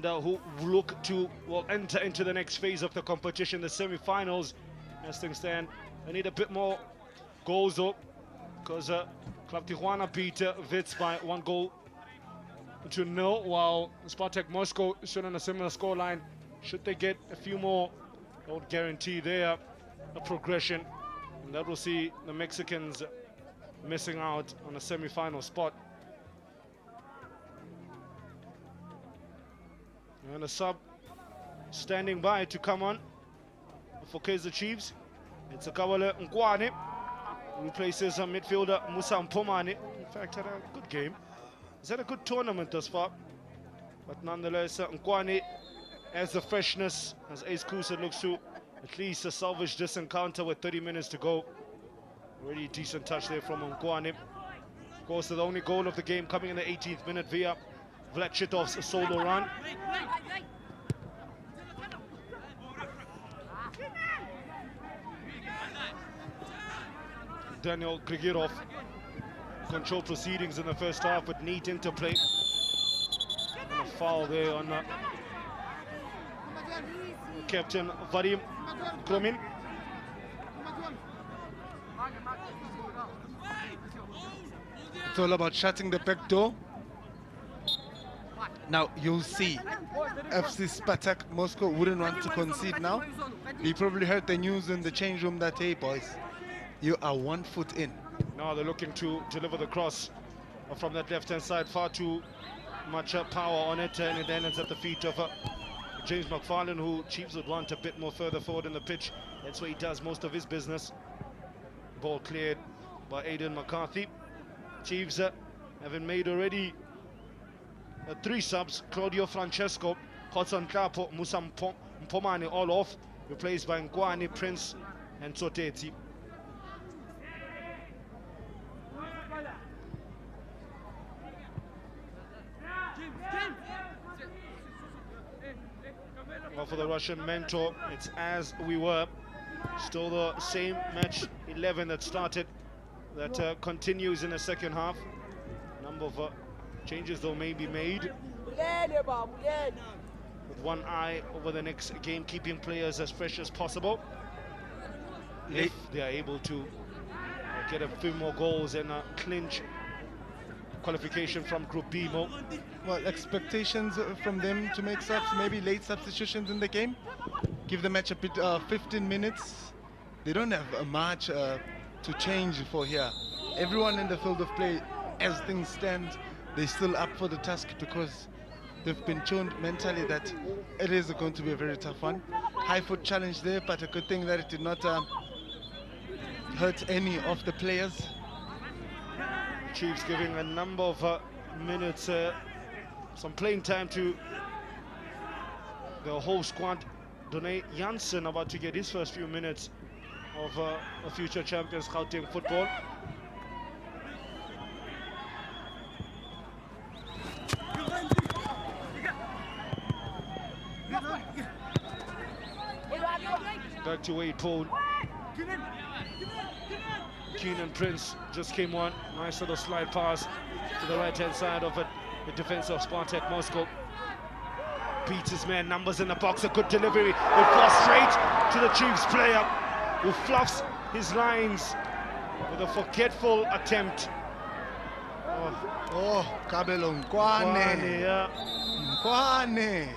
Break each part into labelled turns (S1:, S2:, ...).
S1: and who look to enter into the next phase of the competition, the semi-finals. As things stand, they need a bit more goals though, because Club Tijuana beat Wits by 1-0, while Spartak Moscow stood on a similar scoreline. Should they get a few more, that would guarantee their progression, and that will see the Mexicans missing out on a semi-final spot. And a sub standing by to come on for Kaizer Chiefs. It's a Kawale Nkwane, replaces midfielder Musa Mpomane. In fact, had a good game. He's had a good tournament thus far, but nonetheless, Nkwane has the freshness as Ace Kusa looks to at least salvage this encounter with 30 minutes to go. Really decent touch there from Nkwane. Of course, the only goal of the game coming in the 18th minute via Vlad Shitov's solo run. Daniel Grigirov controlled proceedings in the first half with neat interplay. And a foul there on Captain Vadim Kromin.
S2: It's all about shutting the back door. Now you'll see FC Spartak Moscow wouldn't want to concede now. We probably heard the news in the change room that, hey boys, you are 1 foot in.
S1: Now they're looking to deliver the cross from that left-hand side. Far too much power on it, and it ends at the feet of James McFarlane, who Chiefs would want a bit more further forward in the pitch. That's where he does most of his business. Ball cleared by Aidan McCarthy. Chiefs having made already 3 subs. Claudio Francesco, Hudson Klapo, Musa Mpomane all off, replaced by Nkwane, Prince and Tsoteti. Well, for the Russian mentor, it's as we were. Still the same match 11 that started, that continues in the second half. Number of changes though may be made, with one eye over the next game, keeping players as fresh as possible, if they are able to get a few more goals and clinch qualification from Group B.
S2: Well, expectations from them to make subs, maybe late substitutions in the game, give the match a bit 15 minutes. They don't have much to change for here. Everyone in the field of play, as things stand, they're still up for the task, because they've been shown mentally that it is going to be a very tough one. High foot challenge there, but a good thing that it did not hurt any of the players.
S1: Chiefs giving a number of minutes, some playing time to the whole squad. Donay Janssen about to get his first few minutes of a future champions Gauteng football. Back to Wade Pole. Keenan Prince just came on. Nice little slide pass to the right-hand side of it. The defense of Spartak Moscow. Beats his man, numbers in the box, a good delivery. It falls straight to the Chiefs player, who fluffs his lines with a forgetful attempt.
S2: Kabelo Nkwane. Nkwane.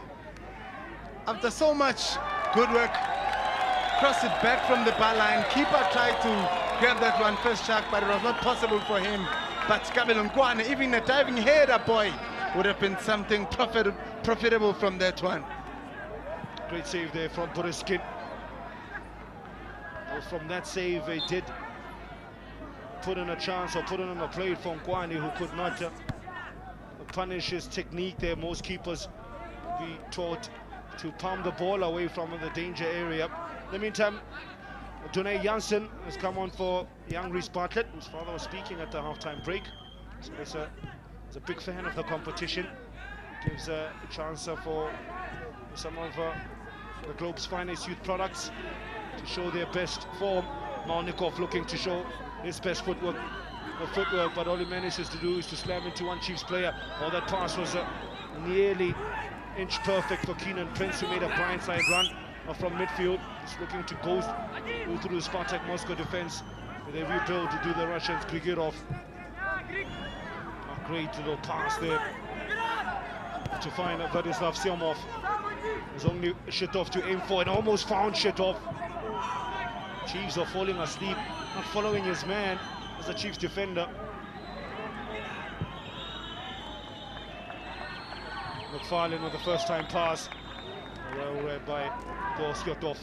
S2: After so much good work, cross it back from the bar line. Keeper tried to grab that one first shot, but it was not possible for him. But Kabelo Nkwane, even a diving header, boy, would have been something profitable from that one.
S1: Great save there from Boriskin. Well, from that save, they did put in a chance, or put in a play for Nkwane, who could not punish his technique there. Most keepers would be taught to palm the ball away from the danger area. In the meantime, Donay Janssen has come on for young Reece Bartlett, whose father was speaking at the halftime break. So he's a big fan of the competition. Gives a chance for some of the globe's finest youth products to show their best form. Malnikov looking to show his best footwork, but all he manages to do is to slam into one Chiefs player. Oh, that pass was nearly inch perfect for Keenan Prince, who made a blindside run from midfield. He's looking to go through the Spartak Moscow defense. They rebuild to do the Russians. Grigirov. A great little pass there to find Vladislav Syomov. There's only Shitov to aim for, and almost found Shitov. Chiefs are falling asleep, not following his man as the Chiefs defender. McFarlane with the first time pass. Well read by Shitov.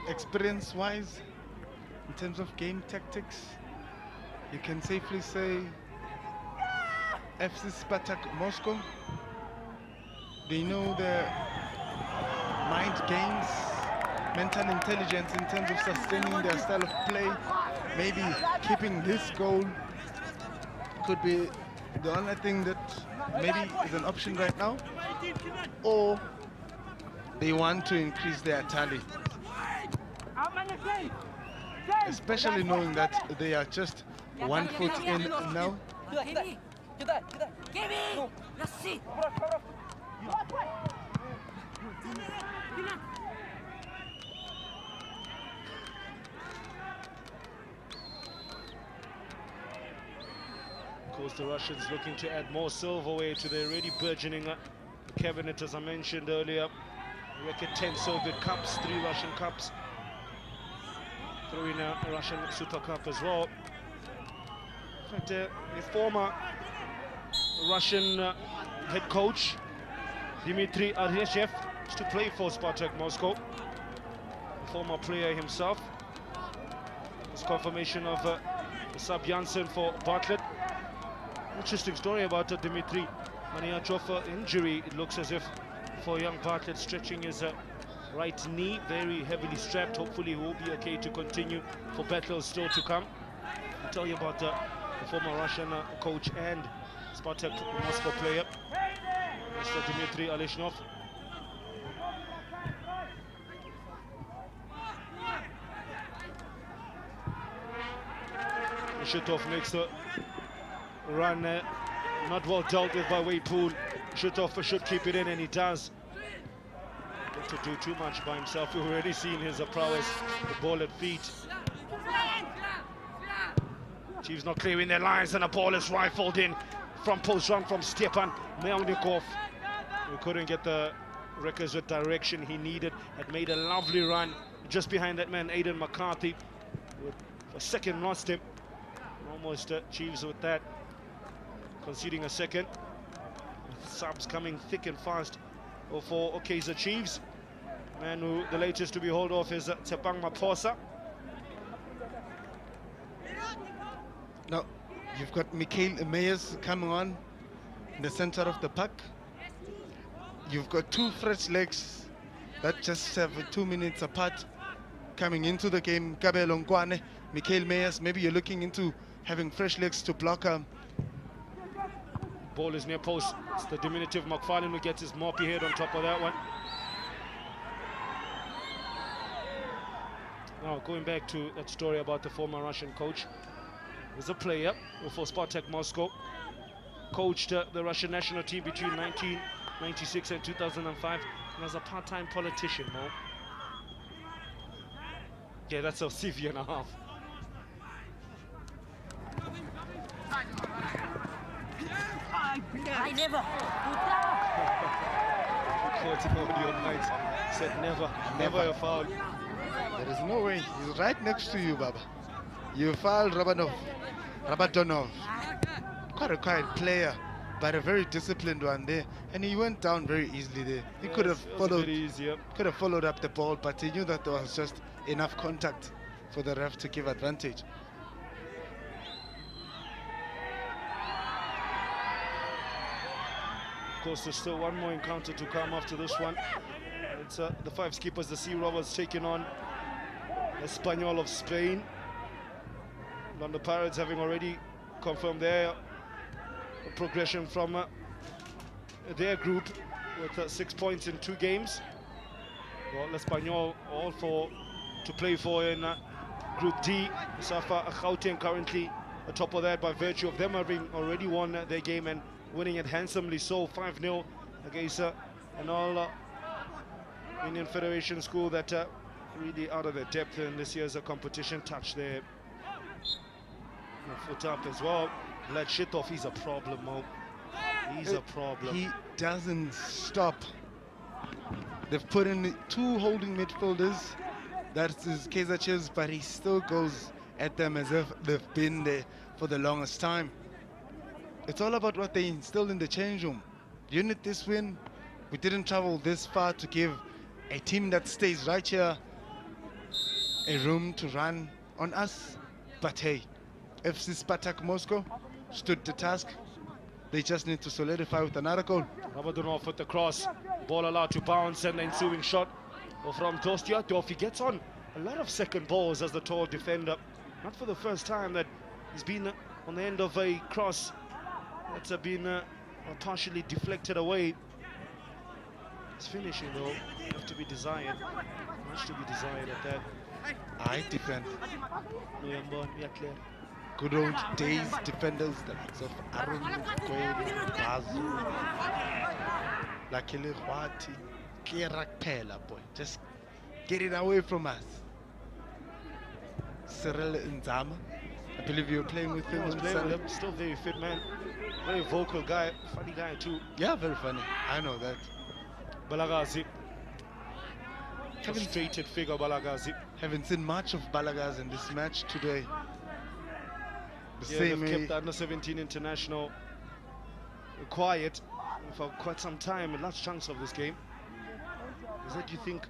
S2: Experience-wise, in terms of game tactics, you can safely say FC Spartak Moscow, they know their mind games, mental intelligence in terms of sustaining their style of play. Maybe keeping this goal could be the only thing that maybe is an option right now, or they want to increase their tally. Especially knowing that they are just 1 foot in now.
S1: Of course, the Russians looking to add more silverware to their already burgeoning cabinet, as I mentioned earlier. Record 10 Soviet Cups, 3 Russian Cups. Throw in a Russian Super Cup as well. In fact, a former Russian head coach, Dmitry Aryashev, used to play for Spartak Moscow. A former player himself. This confirmation of sub Janssen for Bartlett. Interesting story about Dmitry Aryashev's injury. It looks as if for young Bartlett stretching his right knee, very heavily strapped. Hopefully he will be okay to continue for battles still to come. I'll tell you about the former Russian coach and Spartak Moscow player, Mr. Dmitry Aryashev. Shitov makes the run, not well dealt with by Wade Poole. Shitov should keep it in, and he does. Not to do too much by himself. We've already seen his prowess, the ball at feet. Chiefs not clearing their lines, and the ball is rifled in. Front post run from Stepan Melnikov. He couldn't get the requisite direction he needed. Had made a lovely run just behind that man, Aidan McCarthy. For a second, lost him. Almost Chiefs with that, conceding a second. Subs coming thick and fast for Kaizer Chiefs. Man who the latest to be hauled off is Tsepang Maposa.
S2: Now, you've got Mikhail Meyers coming on in the center of the pack. You've got 2 fresh legs that just have 2 minutes apart coming into the game. Kabelo Nkwane, Mikhail Meyers, maybe you're looking into having fresh legs to block
S1: Ball is near post. It's the diminutive McFarlane who gets his moppy head on top of that one. Now, going back to that story about the former Russian coach. He's a player for Spartak Moscow. Coached the Russian national team between 1996 and 2005. And as a part-time politician, Mo. Yeah, that's a CV and a half.
S3: I never.
S1: Said never a foul.
S2: There is no way. He's right next to you, Baba. You fouled Rabatonov. Quite a quiet player, but a very disciplined one there. And he went down very easily there. He could have followed up the ball, but he knew that there was just enough contact for the ref to give advantage.
S1: Of course, there's still one more encounter to come after this one. It's the 5 skippers, the Sea Robbers, taking on Espanyol of Spain. London Pirates having already confirmed their progression from their group with 6 points in 2 games. Well, Espanyol all for to play for in Group D. Safa Gauteng currently atop of that by virtue of them having already won their game and winning it handsomely, so 5-0 against an all Indian Federation school that really out of their depth in this year's competition. Touch their foot up as well. Let Shitov, he's a problem, Mo. He's a problem.
S2: He doesn't stop. They've put in 2 holding midfielders. That is Kaizer Chifs, but he still goes at them as if they've been there for the longest time. It's all about what they instilled in the change room. You need this win. We didn't travel this far to give a team that stays right here a room to run on us. But hey, FC Spartak Moscow stood the task. They just need to solidify with another goal.
S1: Rabadunov with the cross. Ball allowed to bounce, and the ensuing shot from Dostiatov. He gets on a lot of second balls as the tall defender. Not for the first time that he's been on the end of a cross that's been partially deflected away. His finishing, though, have to be desired. Much to be desired at that.
S2: I defend. Good old days defenders, the likes of Aaron Mkweli, Bazu, Lakile Hwati, Kirak Pela, boy. Just get it away from us. Cyril Nzama, I believe you were playing with him.
S1: Still very fit, man. Very vocal guy, funny guy too.
S2: Yeah, very funny. I know that.
S1: Balagazi. Frustrated figure, Balagazi.
S2: Haven't seen much of Balagazi in this match today.
S1: They've kept the under-17 international quiet for quite some time in large chunks of this game. Is that you think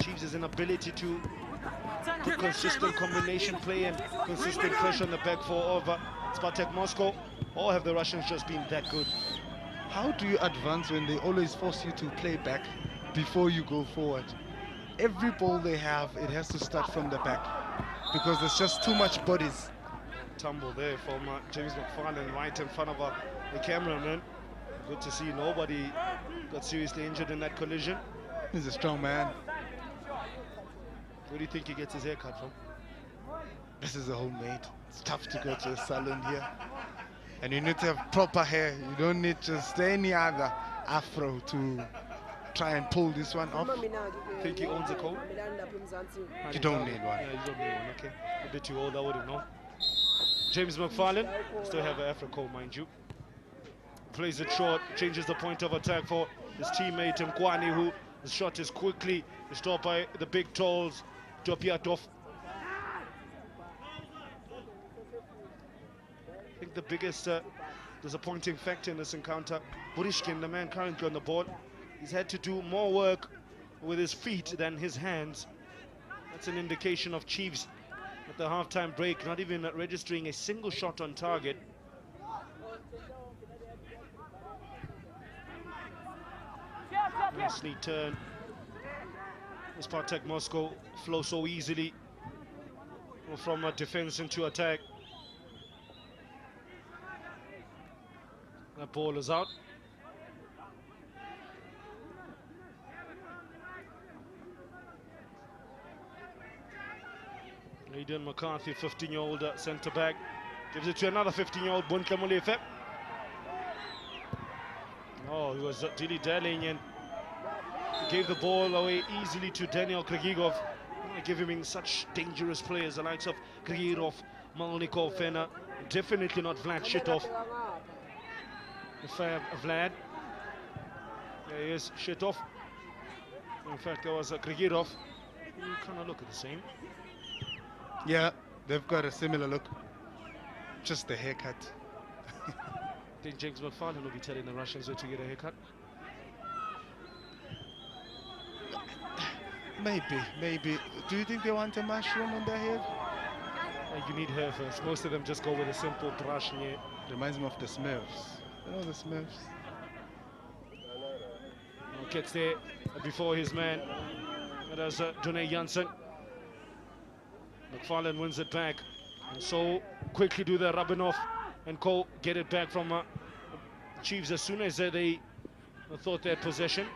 S1: Chiefs' inability to put consistent combination play and consistent pressure on the back four over Spartak Moscow, or have the Russians just been that good?
S2: How do you advance when they always force you to play back before you go forward? Every ball they have, it has to start from the back because there's just too much bodies.
S1: Tumble there from James McFarlane right in front of the cameraman. Good to see nobody got seriously injured in that collision.
S2: He's a strong man.
S1: Where do you think he gets his haircut from?
S2: This is a homemade. It's tough to go to a salon here. And you need to have proper hair. You don't need just any other afro to try and pull this one off.
S1: Think he owns a coat?
S2: You don't need one.
S1: Yeah, you don't need one, okay. A bit too old, I wouldn't know. James McFarlane, still have an afro coat, mind you. Plays it short, changes the point of attack for his teammate Mkwani, who the shot is quickly stopped by the big tolls, Topiatov. I think the biggest disappointing factor in this encounter, Burishkin, the man currently on the board, he's had to do more work with his feet than his hands. That's an indication of Chiefs at the halftime break, not even registering a single shot on target. Nice neat turn. Spartak Moscow flow so easily from defense into attack. That ball is out. Aidan McCarthy, 15-year-old centre-back, gives it to another 15-year-old Bunka Mulefe. Oh, he was dilly-dallying and gave the ball away easily to Daniel Kragigov. Giving such dangerous players, the likes of Kragirov, Malnikov, and definitely not Vlad Shitov. Vlad. There he is, Shitov. In fact, there was Kragirov. You kind of look at the same.
S2: Yeah, they've got a similar look. Just the haircut.
S1: I think James McFarlane will be telling the Russians where to get a haircut.
S2: Maybe. Do you think they want a mushroom on their head?
S1: You need hair first. Most of them just go with a simple brush. Yeah.
S2: Reminds me of the Smurfs. You know the Smurfs?
S1: Gets there before his man. That's Jonay Janssen. McFarlane wins it back. And so quickly do the Rabinov and Co. get it back from Chiefs as soon as they thought they had possession.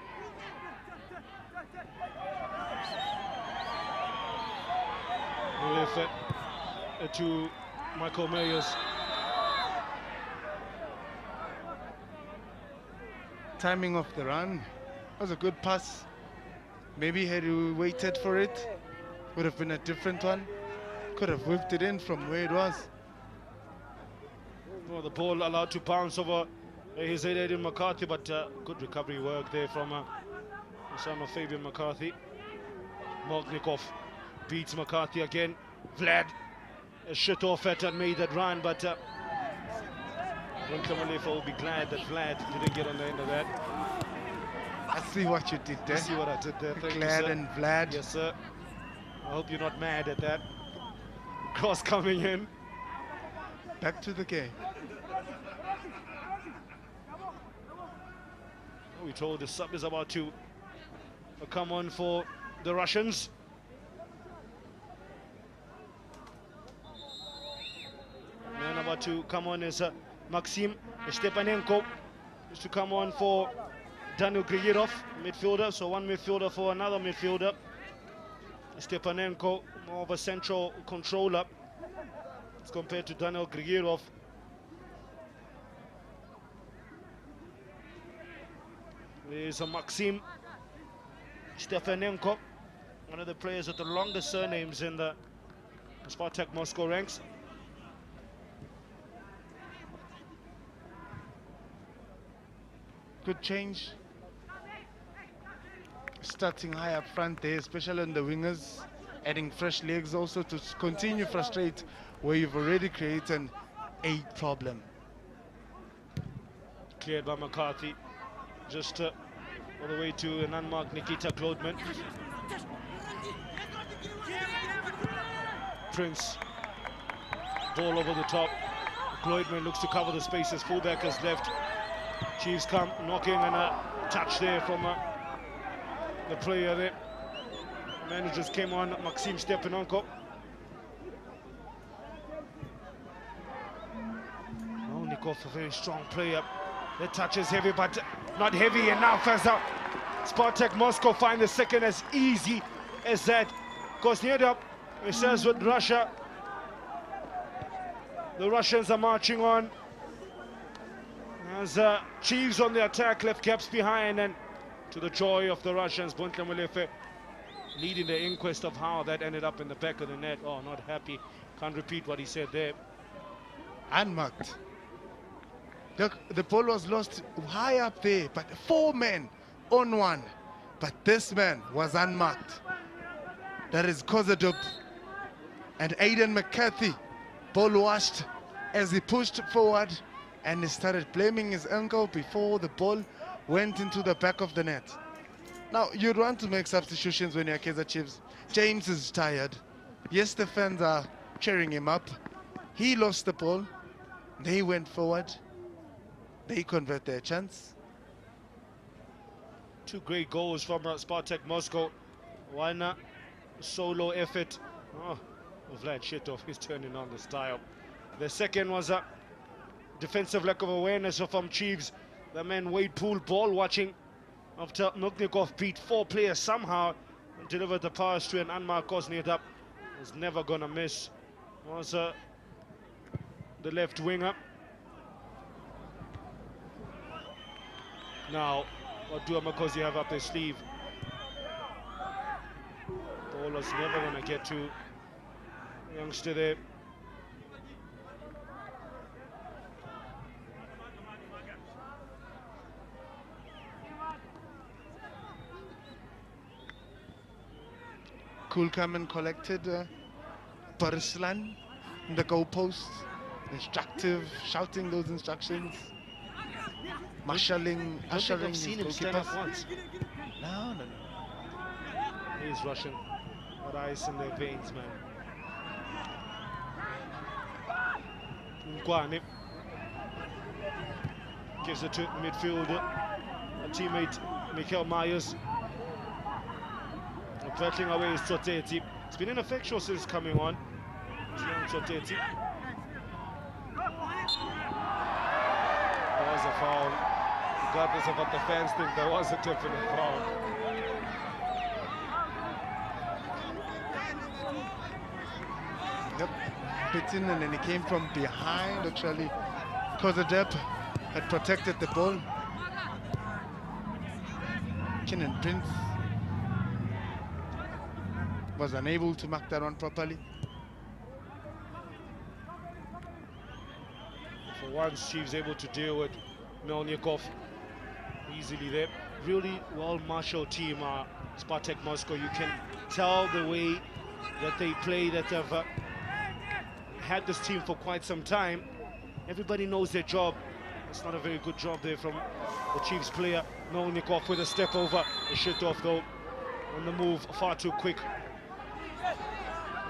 S1: With to Michael Myers.
S2: Timing of the run was a good pass. Maybe had we waited for it, would have been a different one. Could have whipped it in from where it was.
S1: Well, the ball allowed to bounce over his head, Aidan McCarthy, but good recovery work there from the son of Fabian McCarthy. Mognikov beats McCarthy again. Vlad Shitov and made that run, but Kamalefa will be glad that Vlad didn't get on the end of that.
S2: I see what you did there.
S1: I see what I did there. Thank
S2: Glad
S1: you, sir.
S2: and Vlad.
S1: Yes, sir. I hope you're not mad at that. Cross coming in.
S2: Back to the game.
S1: We told the sub is about to come on for the Russians. And about to come on is Maxim Stepanenko. Is to come on for Daniel Grigirov, midfielder. So one midfielder for another midfielder. Stepanenko, more of a central controller as compared to Daniel Grigirov. There's a Maxim Stepanenko, one of the players with the longest surnames in the Spartak Moscow ranks.
S2: Good change. Starting high up front there, especially on the wingers. Adding fresh legs also to continue frustrate where you've already created a problem.
S1: Cleared by McCarthy. Just all the way to an unmarked Nikita Klodman. Prince. Ball over the top. Klodman looks to cover the spaces. Fullback has left. Chiefs come knocking and a touch there from the player there. The managers came on, Maxim Stepanenko. Nikov, a very strong player. The touch is heavy, but not heavy enough as Spartak Moscow find the second as easy as that. Kosniedov, it says with Russia. The Russians are marching on. As Chiefs on the attack, left caps behind, and to the joy of the Russians, Buntla Mulefe leading the inquest of how that ended up in the back of the net. Oh, not happy. Can't repeat what he said there.
S2: Unmarked. Look, the ball was lost high up there, but 4 men on one. But this man was unmarked. That is Kozadub. And Aidan McCarthy, ball washed as he pushed forward and he started blaming his ankle before the ball went into the back of the net. Now, you'd want to make substitutions when you're Kaizer Chiefs. James is tired. Yes, the fans are cheering him up. He lost the ball. They went forward. They convert their chance.
S1: 2 great goals from Spartak Moscow. One solo effort. Oh, Vlad Shitov is turning on the style. The second was a defensive lack of awareness from Chiefs. The man Wade Poole ball watching after Mognikov beat 4 players somehow and delivered the pass to an unmarked Kosniedov. Was never gonna miss. Was the left winger. Now, what do Amakosi have up their sleeve? Ball was never gonna get to the youngster there.
S2: Cool come and collected Barslan in the goalpost. Instructive, shouting those instructions. Ushering
S1: I've seen him
S2: his
S1: stand up
S2: goalkeepers.
S1: once.
S2: No.
S1: He's Russian. Got ice in their veins, man. Nkwane gives it to midfielder, a teammate Michael Myers. Battling away is Tsoteti. It's been ineffectual since coming on. Tsoteti. There was a foul. Regardless of what the fans think, there was a definite foul.
S2: Yep, bit in and then he came from behind. Actually, Kozadep had protected the ball. Kenan Prince was unable to mark that one properly.
S1: For once, Chiefs able to deal with Melnikov easily there. Really well-marshaled team, Spartak Moscow. You can tell the way that they play, that they've had this team for quite some time. Everybody knows their job. It's not a very good job there from the Chiefs player. Melnikov with a step over. Shitov though on the move, far too quick.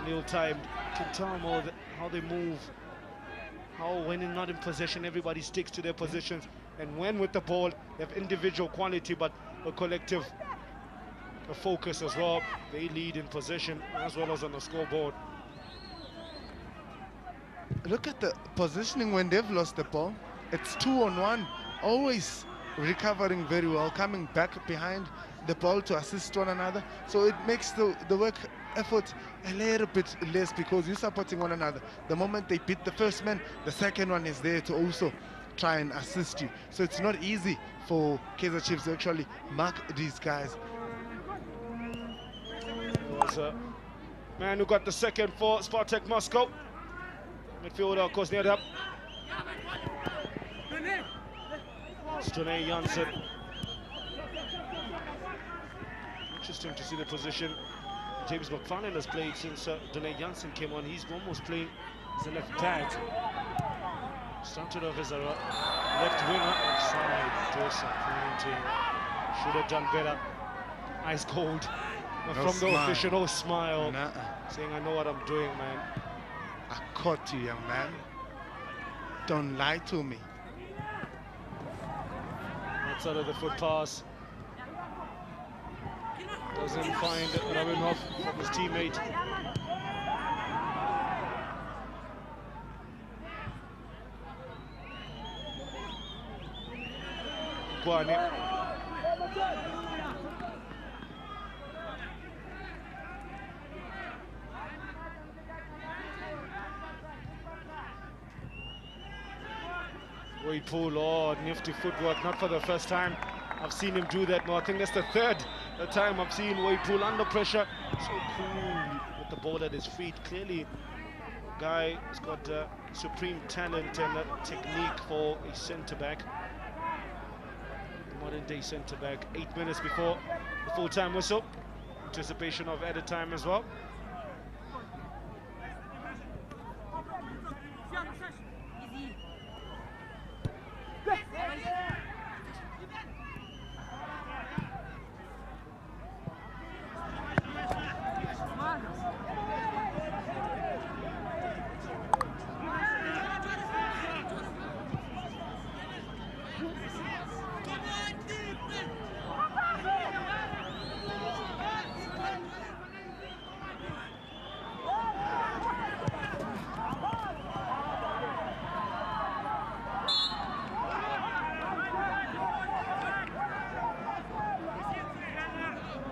S1: Ill-timed. You can tell more how they move. How when they're not in possession, everybody sticks to their positions. And when with the ball, they have individual quality, but a collective focus as well. They lead in possession as well as on the scoreboard.
S2: Look at the positioning when they've lost the ball. It's 2-on-1, always recovering very well, coming back behind the ball to assist one another. So it makes the work effort a little bit less because you're supporting one another. The moment they beat the first man, the second one is there to also try and assist you. So it's not easy for Kaizer Chiefs to actually mark these guys.
S1: It was a man who got the second for Spartak Moscow. Midfielder, of course, near up. Stone Janssen. Interesting to see the position James McFarlane has played since Dane Janssen came on. He's almost playing as a left back. Started off as a left winger. Offside, disappointing. Should have done better. Ice cold.
S2: No
S1: from the official, no smile. Saying, I know what I'm doing, man.
S2: I caught you, young man. Don't lie to me.
S1: Outside of the foot pass. Doesn't find Rabinov from his teammate. Guane. Wade Poole, oh, nifty footwork, not for the first time I've seen him do that. No, I think that's the third time I've seen Wade Poole under pressure. So cool with the ball at his feet. Clearly, guy has got supreme talent and technique for a centre-back. Modern-day centre-back. 8 minutes before the full-time whistle. Anticipation of added time as well.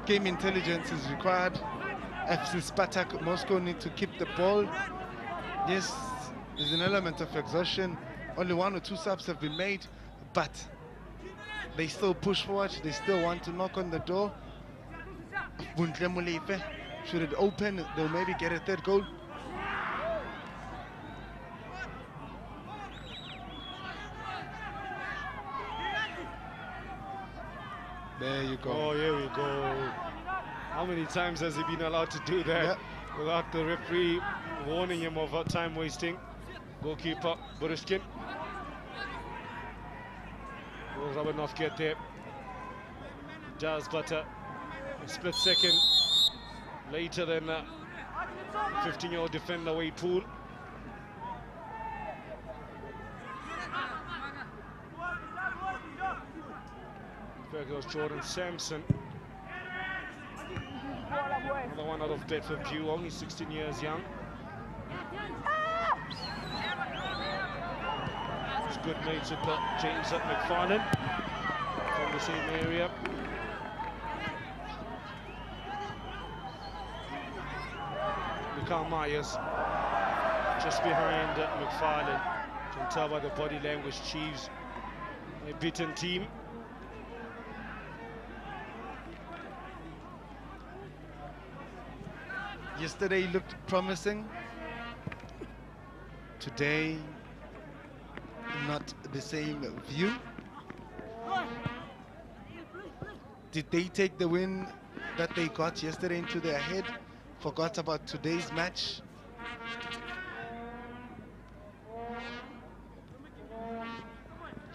S2: Game intelligence is required. FC Spartak Moscow need to keep the ball. Yes, there's an element of exhaustion. Only 1 or 2 subs have been made, but they still push forward. They still want to knock on the door. Should it open, they'll maybe get a third goal. There you go.
S1: Oh, here we go. How many times has he been allowed to do that without the referee warning him of time wasting? Goalkeeper Burishkin. Will Rabinov get there? He does, but a split second later than 15-year-old defender Wade Poole. There goes Jordan Sampson. Another one out of Bedford View, only 16 years young. He's good mates with James McFarlane from the same area. Mikhail Myers just behind McFarlane. You can tell by the body language, Chiefs a beaten team.
S2: Yesterday looked promising. Today, not the same view. Did they take the win that they got yesterday into their head? Forgot about today's match?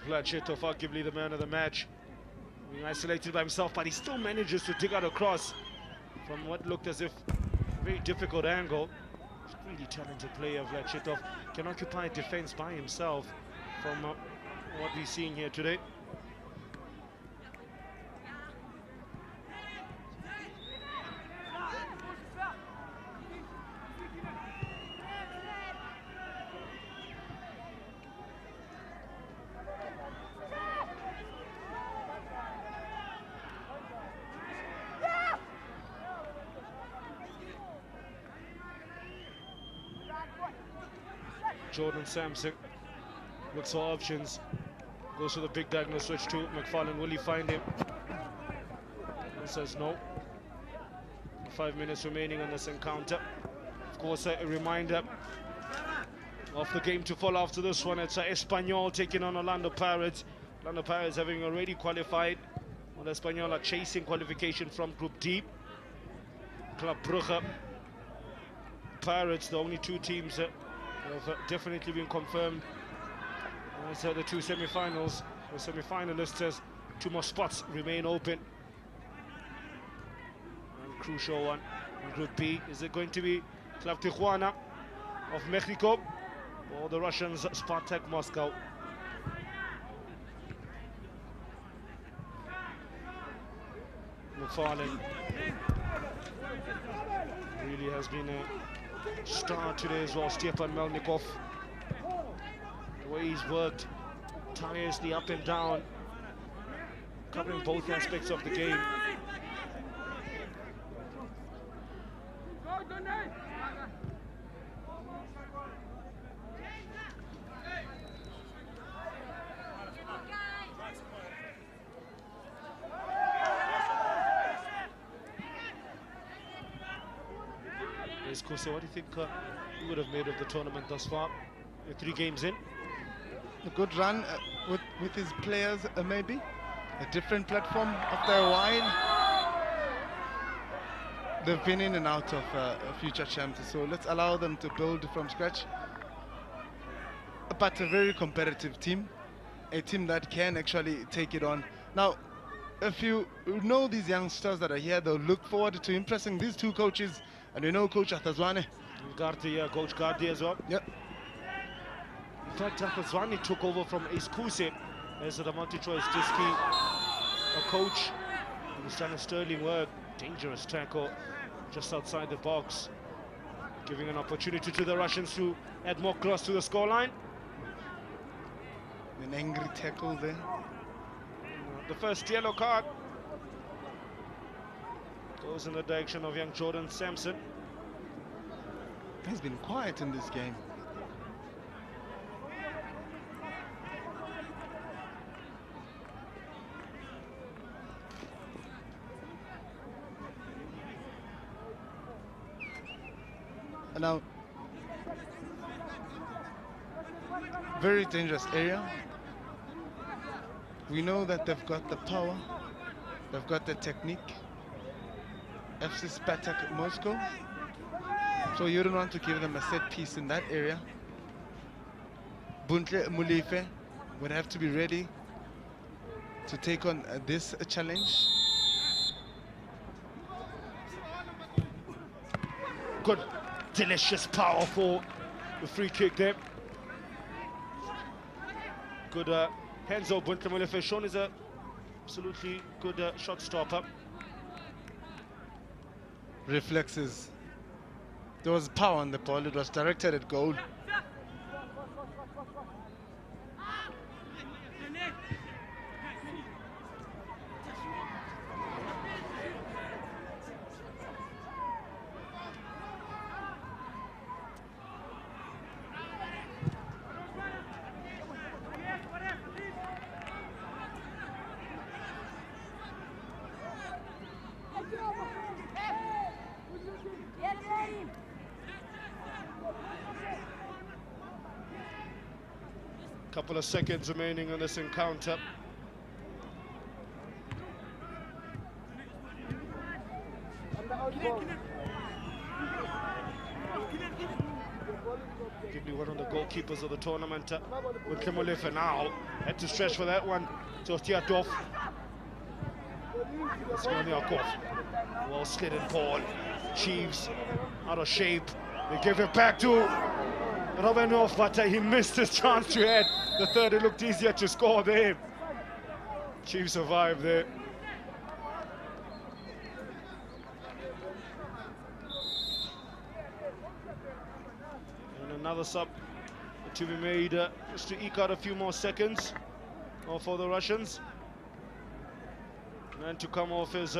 S1: Shitov, arguably the man of the match, being isolated by himself, but he still manages to dig out a cross from what looked as if a very difficult angle. He's a really talented player, Shitov, can occupy defense by himself from what we're seeing here today. Jordan Sampson looks for options, goes for the big diagonal switch to McFarlane. Will he find him? He says no. 5 minutes remaining on this encounter. Of course, a reminder of the game to follow after this one. It's Espanyol taking on Orlando Pirates. Orlando Pirates having already qualified, while Espanyol are chasing qualification from Group D. Club Brugge, Pirates, the only two teams that have definitely been confirmed as the two semi-finals. The semi-finalists, as 2 more spots remain open. And crucial one in Group B. Is it going to be Club Tijuana of Mexico or the Russians Spartak Moscow? McFarlane really has been a star today as well. Stepan Melnikov, the way he's worked tirelessly up and down, covering both aspects of the game. So what do you think you would have made of the tournament thus far? You're 3 games in.
S2: A good run with his players, maybe. A different platform after a while. They've been in and out of future champs, so let's allow them to build from scratch. But a very competitive team. A team that can actually take it on. Now, if you know these youngsters that are here, they'll look forward to impressing these 2 coaches. And we know Coach Athazwane.
S1: Gardi, Coach Gardi as well.
S2: Yep.
S1: In fact, Athazwane took over from Ace Kuse as the multi-choice Diski, a coach who was done a sterling work. Dangerous tackle just outside the box, giving an opportunity to the Russians to add more cross to the scoreline.
S2: An angry tackle there.
S1: The first yellow card goes in the direction of young Jordan Sampson.
S2: He's been quiet in this game. And now, very dangerous area. We know that they've got the power, they've got the technique. FC Spartak Moscow. So you don't want to give them a set piece in that area. Buntle Mulife would have to be ready to take on this challenge.
S1: Good, delicious, powerful, the free kick there. Good Henzo Buntle Mulife shown is a absolutely good shot stopper.
S2: Reflexes. There was power on the ball. It was directed at goal.
S1: Couple of seconds remaining in this encounter. Arguably one of the goalkeepers of the tournament with Kimolifa now. Had to stretch for that one. Tostiatov. Smolniakov. Well slidden ball. Chiefs out of shape. They give it back to Romanov, but he missed his chance to head. The third, it looked easier to score there. Chiefs survived there. And another sub to be made just to eke out a few more seconds for the Russians. And to come off is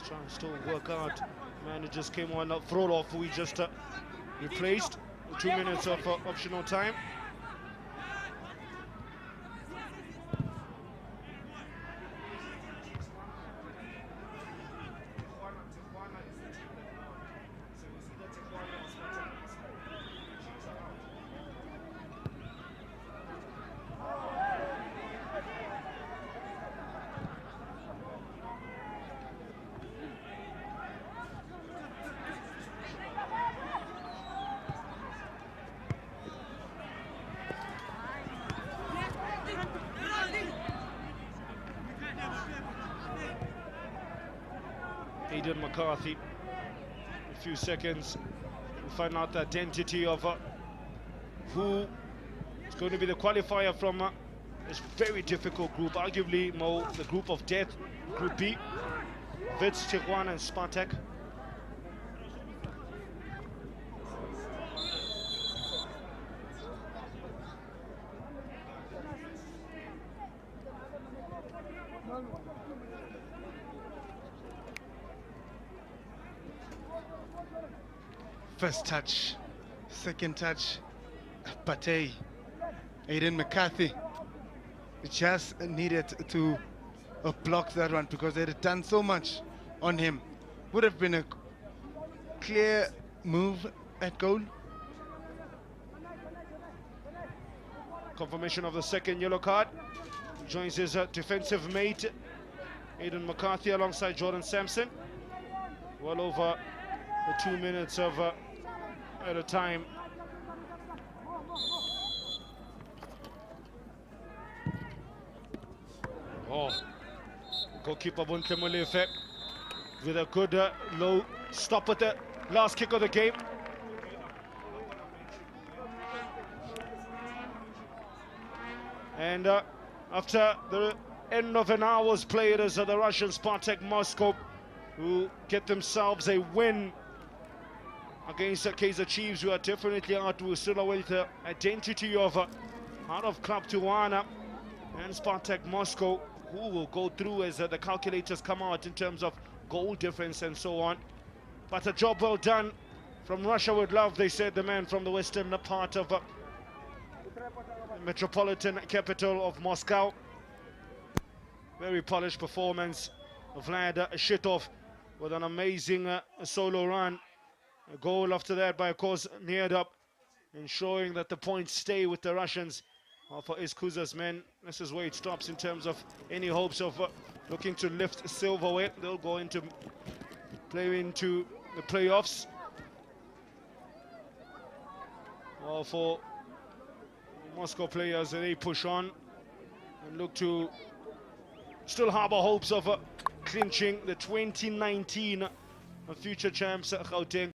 S1: trying to still work out. Managers came on up, Frolov, who we just replaced. 2 minutes of optional time. Aidan McCarthy, a few seconds, we'll find out the identity of who is going to be the qualifier from this very difficult group, arguably Mo, the group of death, Group B, Vitz, Tijuana and Spartak.
S2: First touch, second touch, Pate, Aidan McCarthy just needed to block that one because they had done so much on him. Would have been a clear move at goal.
S1: Confirmation of the second yellow card. Joins his defensive mate, Aidan McCarthy, alongside Jordan Sampson. Well over the 2 minutes of at a time. Oh, goalkeeper Bunkemulefe with a good low stop at the last kick of the game. And after the end of an hour's play, it is the Russian Spartak Moscow who get themselves a win against the Kaizer Chiefs, who are definitely out to still await the identity of out of Club Tijuana and Spartak Moscow, who will go through as the calculators come out in terms of goal difference and so on. But a job well done from Russia with love, they said, the man from the western part of the metropolitan capital of Moscow. Very polished performance of Vlad Shitov with an amazing solo run. A goal after that by, of course, neared up, ensuring that the points stay with the Russians. For Iskuza's men, this is where it stops in terms of any hopes of looking to lift silverware. They'll go into play into the playoffs. Well, for Moscow players, they push on and look to still harbor hopes of clinching the 2019 future champs Gauteng.